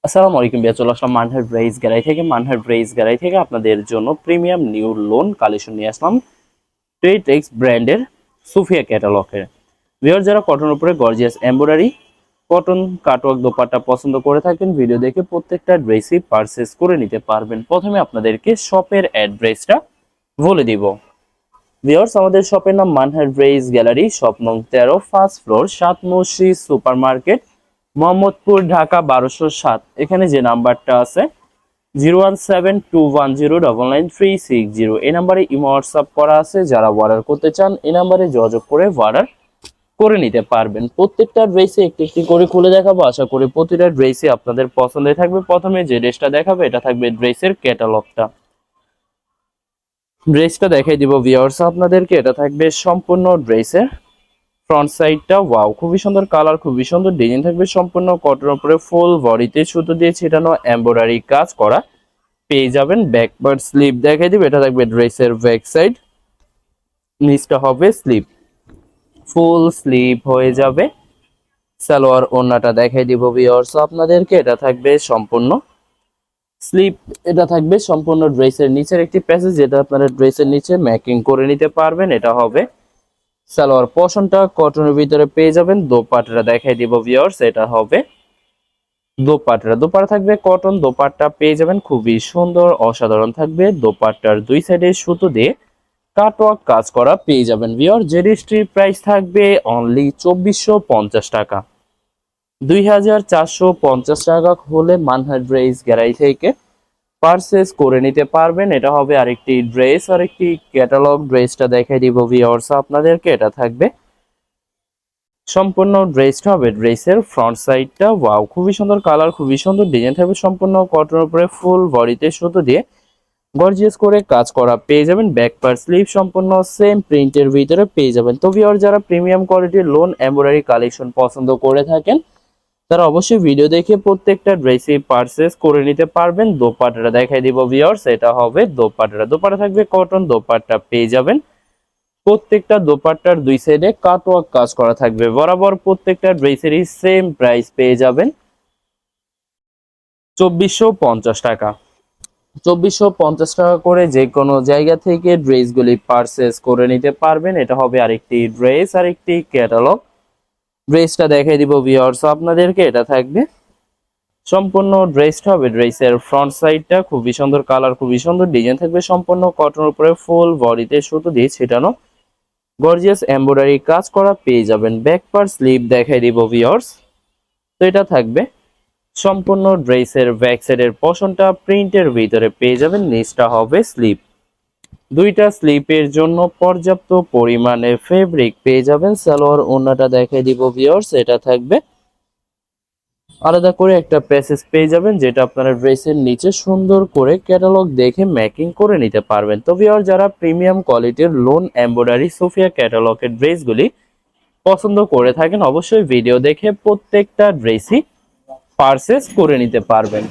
আসসালামু আলাইকুম ভাইয়া, চলে আসলাম মানহার ব্রেইজ গ্যালারি থেকে। মানহার ব্রেইজ গ্যালারি থেকে আপনাদের জন্য প্রিমিয়াম নিউ লোন কালেকশন নিয়ে আসলাম ট্রেটেক্স ব্র্যান্ডের সুফিয়া ক্যাটালগের। ভিউয়ার যারা কটন উপরে gorgeous embroidery cotton cutwork dupatta পছন্দ করে থাকেন, ভিডিও দেখে প্রত্যেকটা ড্রেসই পারচেস করে নিতে পারবেন। প্রথমে আপনাদেরকে শপের অ্যাড্রেসটা বলে দিব। ভিউয়ার্স, আমাদের শপের নাম মানহার ব্রেইজ গ্যালারি, শপ নং 13, ফার্স্ট ফ্লোর, 7 মসজিদ সুপার মার্কেট, মোহাম্মদপুর, ঢাকা 1207। এখানে যে নাম্বারটা আছে 01721099360, এই নাম্বারে ইমো হোয়াটসঅ্যাপ করা আছে। যারা অর্ডার করতে চান এই নাম্বারে যোগাযোগ করে অর্ডার করে নিতে পারবেন। প্রত্যেকটা ড্রেসে একটি একটি করে খুলে দেখাবো, আশা করি প্রতিটা ড্রেসই আপনাদের পছন্দের থাকবে। প্রথমে যে ড্রেসটা দেখাবো এটা থাকবে ড্রেসের ক্যাটালগটা। ড্রেসটা দেখাই দিব ভিউয়ার্স আপনাদেরকে। এটা থাকবে সম্পূর্ণ ড্রেসের ফ্রন্ট সাইডটা, ওয়াও খুবই সুন্দর কালার, খুবই সুন্দর ডিজাইন থাকবে। সম্পূর্ণ কটনের উপরে ফুল বডিতে সুতো দিয়ে ছিটানো এমব্রয়ডারি কাজ করা পেয়ে যাবেন। ব্যাক পার্ট স্লিপ দেখাই দিব, এটা থাকবে ড্রেসের ব্যাক সাইড, নিচটা হবে স্লিপ, ফুল স্লিপ হয়ে যাবে। সালোয়ার ওড়নাটা দেখাই দিব ভিউয়ার্স আপনাদেরকে। এটা থাকবে সম্পূর্ণ স্লিপ, এটা থাকবে সম্পূর্ণ ড্রেসের নিচের একটি প্যাসেজ, যেটা আপনারা ড্রেসের নিচে ম্যাকিং করে নিতে পারবেন। এটা হবে সালোয়ার পোর্শনটা কটনের ভিতরে পেয়ে যাবেন। দোপাট্টাটা দেখাই দিব ভিউয়ার্স, এটা হবে দোপাট্টা। দোপাট্টা থাকবে কটন, দোপাট্টা পেয়ে যাবেন খুবই সুন্দর অসাধারণ থাকবে। দোপাট্টার দুই সাইডে সুতো দিয়ে কাটওয়ার্ক কাজ করা পেয়ে যাবেন ভিউয়ার। জেডিস্ট্রির প্রাইস থাকবে অনলি 2450 টাকা। 2450 টাকা হলে মানহার ড্রেস গ্যালারি থেকে পারচেস করে নিতে পারবেন। এটা হবে আরেকটি ড্রেস, আরেকটি ক্যাটালগ। ড্রেসটা দেখাই দিব ভিউয়ার্স আপনাদেরকে। এটা থাকবে সম্পূর্ণ ড্রেসটা হবে ড্রেসের ফ্রন্ট সাইডটা, ওয়াও খুবই সুন্দর কালার, খুবই সুন্দর ডিজাইন থাকবে। সম্পূর্ণ কটনের উপরে ফুল বডিতে সুতো দিয়ে গর্জিয়াস করে কাজ করা পেয়ে যাবেন। ব্যাক পার্ট স্লিভ সম্পূর্ণ সেম প্রিন্টের ভিতরে পেয়ে যাবেন। তো ভিউয়ার যারা প্রিমিয়াম কোয়ালিটির লোন এমব্রয়ডারি কালেকশন পছন্দ করে থাকেন তারা অবশ্যই ভিডিও দেখে প্রত্যেকটা ড্রেসই পারচেস করে নিতে পারবেন। দোপাট্টাটা দেখাই দিব ভিউয়ার্স, এটা হবে দোপাট্টাটা। দোপাট্টা থাকবে কটন, দোপাট্টা পেয়ে যাবেন প্রত্যেকটা দোপাট্টার দুই সাইডে কাটওয়ার্ক কাজ করা থাকবে বরাবর। প্রত্যেকটা ড্রেসেরই সেম প্রাইস পেয়ে যাবেন 2450 টাকা। 2450 টাকা করে যে কোনো জায়গা থেকে ড্রেসগুলি পারচেস করে নিতে পারবেন। এটা হবে আরেকটি ড্রেস, আরেকটি ক্যাটালগ। ড্রেসটা দেখাই দিব ভিউয়ার্স আপনাদেরকে। এটা থাকবে সম্পূর্ণ ড্রেসটা হবে ড্রেসের ফ্রন্ট সাইডটা, খুবই সুন্দর কালার, খুবই সুন্দর ডিজাইন থাকবে। সম্পূর্ণ কটনের উপরে ফুল বডিতে সুতো দিয়ে ছিটানো গর্জিয়াস এমব্রয়ডারি কাজ করা পেয়ে যাবেন। ব্যাক পার্ট স্লিভ দেখাই দিব ভিউয়ার্স। তো এটা থাকবে সম্পূর্ণ ড্রেসের ব্যাক সাইডের পোর্শনটা প্রিন্টের ভিতরে পেয়ে যাবেন। নিচটা হবে স্লিপ, দুইটা স্লিপের জন্য পর্যাপ্ত পরিমাণে ফেব্রিক পেয়ে যাবেন। সালোয়ার ওড়নাটা দেখাই দিব ভিউয়ার্স। এটা থাকবে আলাদা করে একটা প্যাসেজ পেয়ে যাবেন, যেটা আপনারা ড্রেসের নিচে সুন্দর করে ক্যাটালগ দেখে ম্যাকিং করে নিতে পারবেন। তো ভিউয়ার যারা প্রিমিয়াম কোয়ালিটির লোন এমব্রয়ডারি সোফিয়া ক্যাটালগের ড্রেসগুলি পছন্দ করে থাকেন অবশ্যই ভিডিও দেখে প্রত্যেকটা ড্রেসই পারচেস করে নিতে পারবেন।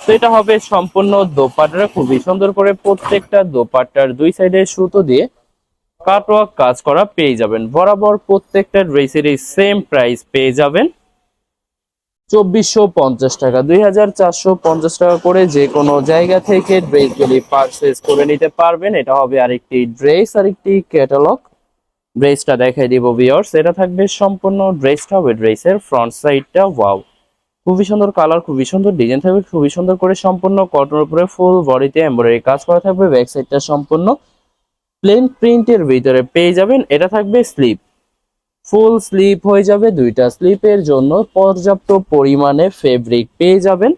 তো এটা হবে সম্পূর্ণ দোপাট্টা, খুবই সুন্দর করে প্রত্যেকটা দোপাট্টার দুই সাইডে সুতো দিয়ে কাটওয়ার্ক কাজ করা পেয়ে যাবেন বরাবর। প্রত্যেকটা ড্রেসেরই সেম প্রাইস পেয়ে যাবেন 2450 টাকা। 2450 টাকা করে যে কোনো জায়গা থেকে ড্রেসগুলি পারচেস করে নিতে পারবেন। এটা হবে আরেকটি ড্রেস, আরেকটি ক্যাটালগ। ড্রেসটা দেখাই দিব ভিউয়ার্স। এটা থাকবে সম্পূর্ণ ড্রেসটা হবে ড্রেসের ফ্রন্ট সাইডটা, ওয়াও খুবই সুন্দর কালার, খুবই সুন্দর ডিজাইন থাকবে, খুবই সুন্দর করে সম্পূর্ণ কটনের উপরে ফুল বডিতে এমব্রয়ডারি কাজ করা থাকবে। ব্যাক সাইডটা সম্পূর্ণ প্লেন প্রিন্টের ভিতরে পেয়ে যাবেন। এটা থাকবে স্লিপ, ফুল স্লিপ হয়ে যাবে। দুইটা স্লিপের জন্য পর্যাপ্ত পরিমাণে ফেব্রিক পেয়ে যাবেন।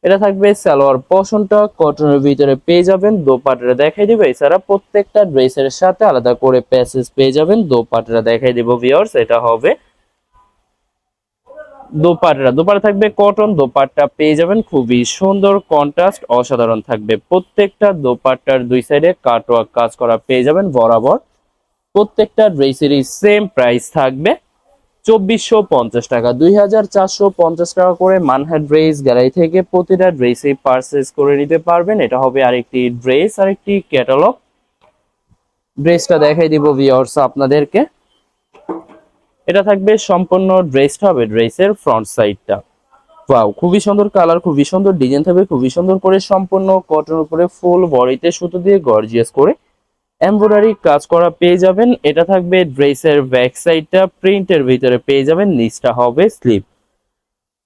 এটা থাকবে সালোয়ার পোর্শনটা কটনের ভিতরে পেয়ে যাবেন। দোপাট্টা দেখাই দিব, এছাড়া প্রত্যেকটা ড্রেসের সাথে আলাদা করে প্যাসেজ পেয়ে যাবেন। দোপাট্টা দেখাই দিব ভিউয়ার্স। এটা হবে দোপাট্টা। দোপাট্টা থাকবে কটন, দোপাট্টা পেয়ে যাবেন খুবই সুন্দর কন্ট্রাস্ট অসাধারণ থাকবে। প্রত্যেকটা দোপাট্টার দুই সাইডে কাটওয়ার্ক কাজ করা পেয়ে যাবেন বরাবর। প্রত্যেকটা ড্রেসেরই সেম প্রাইস থাকবে 2450 টাকা। 2450 টাকা করে মানহার ড্রেস গ্যালারি থেকে প্রতিটা ড্রেসই পারচেস করে নিতে পারবেন। এটা হবে আরেকটি ড্রেস, আরেকটি ক্যাটালগ। ড্রেসটা দেখাই দিব ভিউয়ার্স আপনাদেরকে। এটা থাকবে সম্পূর্ণ ড্রেসটা হবে ড্রেসের ফ্রন্ট সাইডটা, ওয়াও, খুবই সুন্দর কালার, খুবই সুন্দর ডিজাইন থাকবে, খুবই সুন্দর করে সম্পূর্ণ কটন উপরে ফুল বডিতে সুতো দিয়ে গর্জিয়াস করে এমব্রয়ডারি কাজ করা পেয়ে যাবেন। এটা থাকবে ড্রেসের ব্যাক সাইডটা প্রিন্টের ভিতরে পেয়ে যাবেন, নিচটা হবে স্লিপ।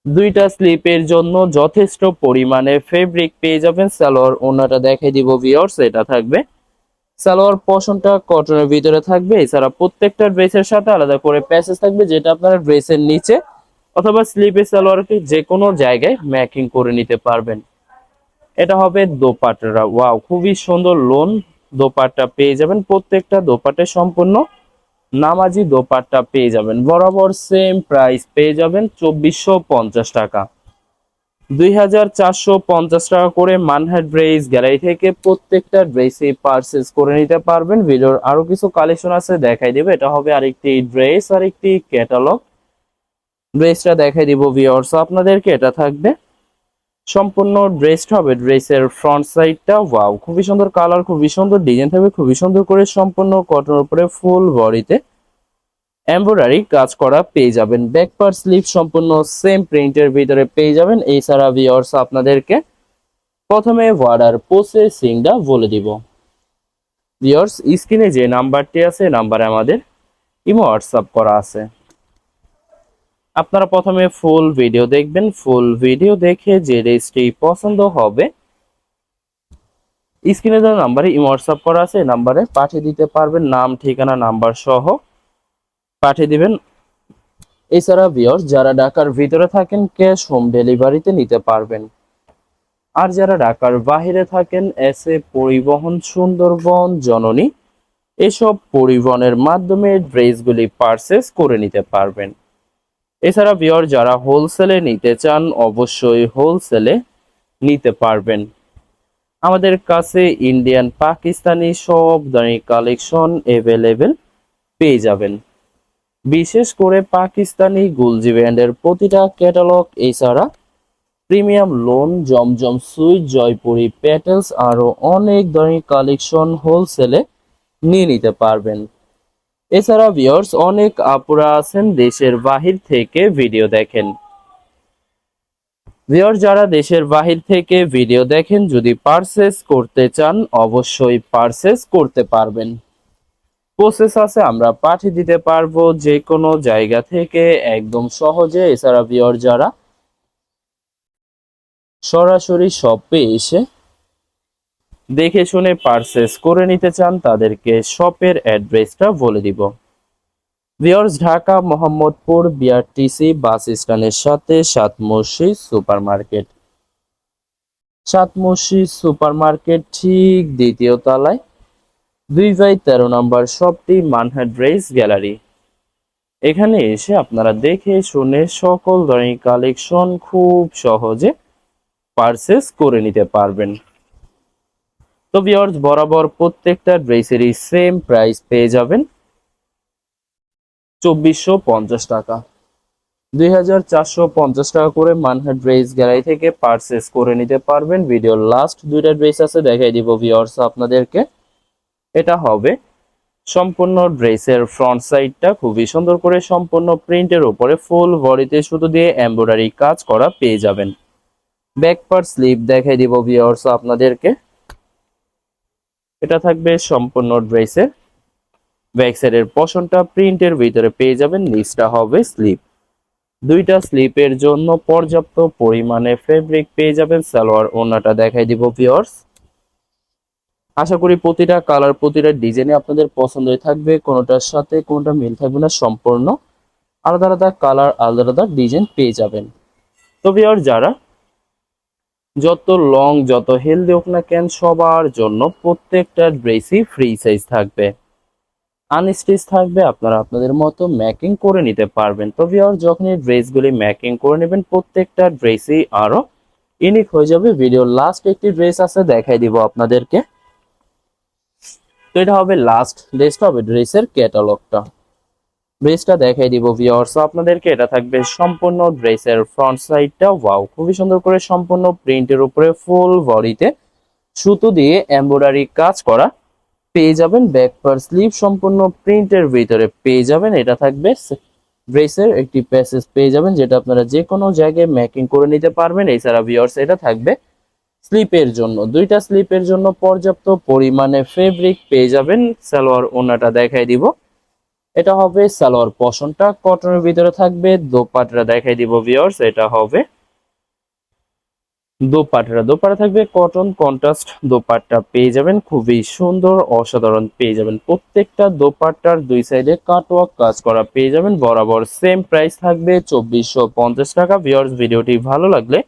দুইটা স্লিপের জন্য যথেষ্ট পরিমাণে ফেব্রিক পেয়ে যাবেন। সালোয়ার ওড়নাটা দেখাই দিব ভিউয়ার্স, এটা থাকবে সালোয়ার পোর্শনটা কটনের ভিতরে থাকবে। এছাড়া প্রত্যেকটা ড্রেসের সাথে আলাদা করে প্যাচেস থাকবে, যেটা আপনারা ড্রেসের নিচে অথবা স্লিপের সালোয়ারকে যে কোনো জায়গায় ম্যাকিং করে নিতে পারবেন। এটা হবে দোপাট্টা। ওয়াও, খুবই সুন্দর লোন দোপাট্টা পেয়ে যাবেন। প্রত্যেকটা দোপাট্টা সম্পূর্ণ নামাজি দোপাট্টা পেয়ে যাবেন। বরাবর সেম প্রাইস পেয়ে যাবেন 2450 টাকা। 2450 টাকা করে মানহাট ড্রেস গ্যালারি থেকে প্রত্যেকটা ড্রেসই পারচেজ করে নিতে পারবেন। ভিডিওর আরো কিছু কালেকশন আছে, দেখাই দেবে। এটা হবে আরেকটি ড্রেস, আরেকটি ক্যাটালগ। ড্রেসটা দেখাই দিব ভিউয়ার্স আপনাদেরকে। এটা থাকবে সম্পূর্ণ ড্রেসটা হবে ড্রেসের ফ্রন্ট সাইডটা। ওয়াও, খুবই সুন্দর কালার, খুবই সুন্দর ডিজাইন থাকবে, খুবই সুন্দর করে সম্পূর্ণ কটনের উপরে ফুল বডিতে এমব্রয়ডারি কাজ করা পেয়ে যাবেন। ব্যাক পার্ট স্লিভ সম্পূর্ণ সেম প্রিন্টের ভিতরে পেয়ে যাবেন। এছাড়া ভিউয়ার্স আপনাদেরকে প্রথমে অর্ডার প্রসেসিংটা বলে দিব। ভিউয়ার্স, স্ক্রিনে যে নাম্বারটি আছে নাম্বারে আমাদের ইমো হোয়াটসঅ্যাপ করা আছে। আপনারা প্রথমে ফুল ভিডিও দেখবেন, ফুল ভিডিও দেখে যে ড্রেসটি পছন্দ হবে স্ক্রিনে যে নাম্বারে ইমো হোয়াটসঅ্যাপ করা আছে এই নাম্বারে পাঠিয়ে দিতে পারবেন, নাম ঠিকানা নাম্বার সহ পাঠিয়ে দিবেন। এছাড়া ভিউয়ার্স যারা ঢাকার ভিতরে থাকেন ক্যাশ হোম ডেলিভারিতে নিতে পারবেন। আর যারা ঢাকার বাইরে থাকেন এসএ পরিবহন, সুন্দরবন, জননী এসব পরিবহনের মাধ্যমে ড্রেসগুলি পারচেজ করে নিতে পারবেন। এছাড়া ভিউয়ার যারা হোলসেলে নিতে চান অবশ্যই হোলসেলে নিতে পারবেন। আমাদের কাছে ইন্ডিয়ান পাকিস্তানি সব ধরনের কালেকশন অ্যাভেলেবেল পেয়ে যাবেন। বিশেষ করে পাকিস্তানি গুলজি ব্র্যান্ডের প্রতিটা ক্যাটালগ, এছাড়া প্রিমিয়াম লোন, জমজম সুইট, জয়পুরি প্যাটেলস আরো অনেক ধরনের কালেকশন হোলসেলে নিয়ে নিতে পারবেন। এছাড়া ভিউয়ার্স অনেক আপুরা আছেন দেশের বাহির থেকে ভিডিও দেখেন। ভিউয়ার্স যারা দেশের বাহির থেকে ভিডিও দেখেন যদি পারচেজ করতে চান অবশ্যই পারচেজ করতে পারবেন। প্রসেস আছে, আমরা পাঠিয়ে দিতে পারবো যে কোনো জায়গা থেকে একদম সহজে। এছাড়া ভিউয়ার যারা সরাসরি শপে এসে দেখে শুনে পারচেজ করে নিতে চান তাদেরকে শপের অ্যাড্রেসটা বলে দিব। ভিউয়ার্স ঢাকা মোহাম্মদপুর বিআরটিসি বাস স্ট্যান্ডের সাথে সাত মসজিদ সুপার মার্কেট। সাত মসজিদ সুপার মার্কেট ঠিক দ্বিতীয় তলায় 2/13 নম্বর শপটি মানহাট ড্রেস গ্যালারি। এখানে এসে আপনারা দেখে শুনে সকল ধরনের কালেকশন খুব সহজে পারচেজ করে নিতে পারবেন। তো ভিউয়ার্স বরাবর প্রত্যেকটা ড্রেসেরই সেম প্রাইস পেয়ে যাবেন 2450 টাকা। 2450 টাকা করে মানহাট ড্রেস গ্যালারি থেকে পারচেজ করে নিতে পারবেন। ভিডিওর লাস্ট দুইটা ড্রেস আছে, দেখাই দিব ভিউয়ার্স আপনাদেরকে। এটা হবে সম্পূর্ণ ড্রেসের ফ্রন্ট সাইডটা খুবই সুন্দর করে সম্পূর্ণ প্রিন্টের উপরে ফুল বডিতে সুতো দিয়ে এমব্রয়ডারি কাজ করা পেয়ে যাবেন। ব্যাক পার্ট স্লিভ দেখাই দিব ভিউয়ার্স আপনাদেরকে। এটা থাকবে সম্পূর্ণ ড্রেসের ব্যাক সাইডের পোর্শনটা প্রিন্টের ভিতরে পেয়ে যাবেন, নিচটা হবে স্লিপ। দুইটা স্লিপের জন্য পর্যাপ্ত পরিমাণে ফেব্রিক পেয়ে যাবেন। সালোয়ার ওড়নাটা দেখাই দিব ভিউয়ার্স। আশা করি প্রতিটা কালার প্রতিটা ডিজাইনে আপনাদের পছন্দই থাকবে, কোনোটার সাথে কোনোটা মিল থাকবে না, সম্পূর্ণ আলাদা আলাদা কালার আলাদা আলাদা ডিজাইন পেয়ে যাবেন। তো ভিউয়ার যারা যত লং যত হেলদি হোক না কেন সবার জন্য প্রত্যেকটা ড্রেসই ফ্রি সাইজ থাকবে, আনস্টিচ থাকবে, আপনারা আপনাদের মতো ম্যাকিং করে নিতে পারবেন। তো ভিউয়ার যখন এই ড্রেসগুলি ম্যাকিং করে নেবেন প্রত্যেকটা ড্রেসই আরো ইউনিক হয়ে যাবে। ভিডিওর লাস্ট একটি ড্রেস আছে, দেখাই দিব আপনাদেরকে। তো এটা হবে লাস্ট ড্রেসটা, হবে ড্রেসের ক্যাটালগটা। ড্রেসটা দেখাই দিব ভিউয়ার্স আপনাদেরকে। এটা থাকবে সম্পূর্ণ ড্রেসের ফ্রন্ট সাইডটা। ওয়াও, খুবই সুন্দর করে সম্পূর্ণ প্রিন্টের উপরে ফুল বডিতে সুতো দিয়ে এমব্রয়ডারি কাজ করা পেয়ে যাবেন। ব্যাক পার্ট স্লিভ সম্পূর্ণ প্রিন্টের ভিতরে পেয়ে যাবেন। এটা থাকবে ড্রেসের একটি প্যাসেজ পেয়ে যাবেন, যেটা আপনারা যে কোনো জায়গায় মেকিং করে নিতে পারবেন। এছাড়া ভিউয়ার্স এটা থাকবে স্লিপের জন্য, দুইটা স্লিপের জন্য পর্যাপ্ত পরিমাণে ফেব্রিক পেয়ে যাবেন। সালোয়ার ওড়নাটা দেখাই দিব, এটা হবে সালোয়ার পশনটা কটনের ভিতরে থাকবে। দোপাট্টা দেখাই দিব ভিউয়ার্স, এটা হবে দোপাট্টা থাকবে কটন কন্ট্রাস্ট দোপাট্টা পেয়ে যাবেন, খুবই সুন্দর অসাধারণ পেয়ে যাবেন। প্রত্যেকটা দোপাট্টার দুই সাইডে কাটওয়ার্ক কাজ করা পেয়ে যাবেন। বরাবর সেম প্রাইস থাকবে 2450 টাকা। ভিউয়ার্স ভিডিওটি ভালো লাগলে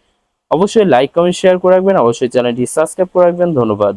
অবশ্যই লাইক কমেন্ট শেয়ার করে রাখবেন, অবশ্যই চ্যানেলটি সাবস্ক্রাইব করে রাখবেন। ধন্যবাদ।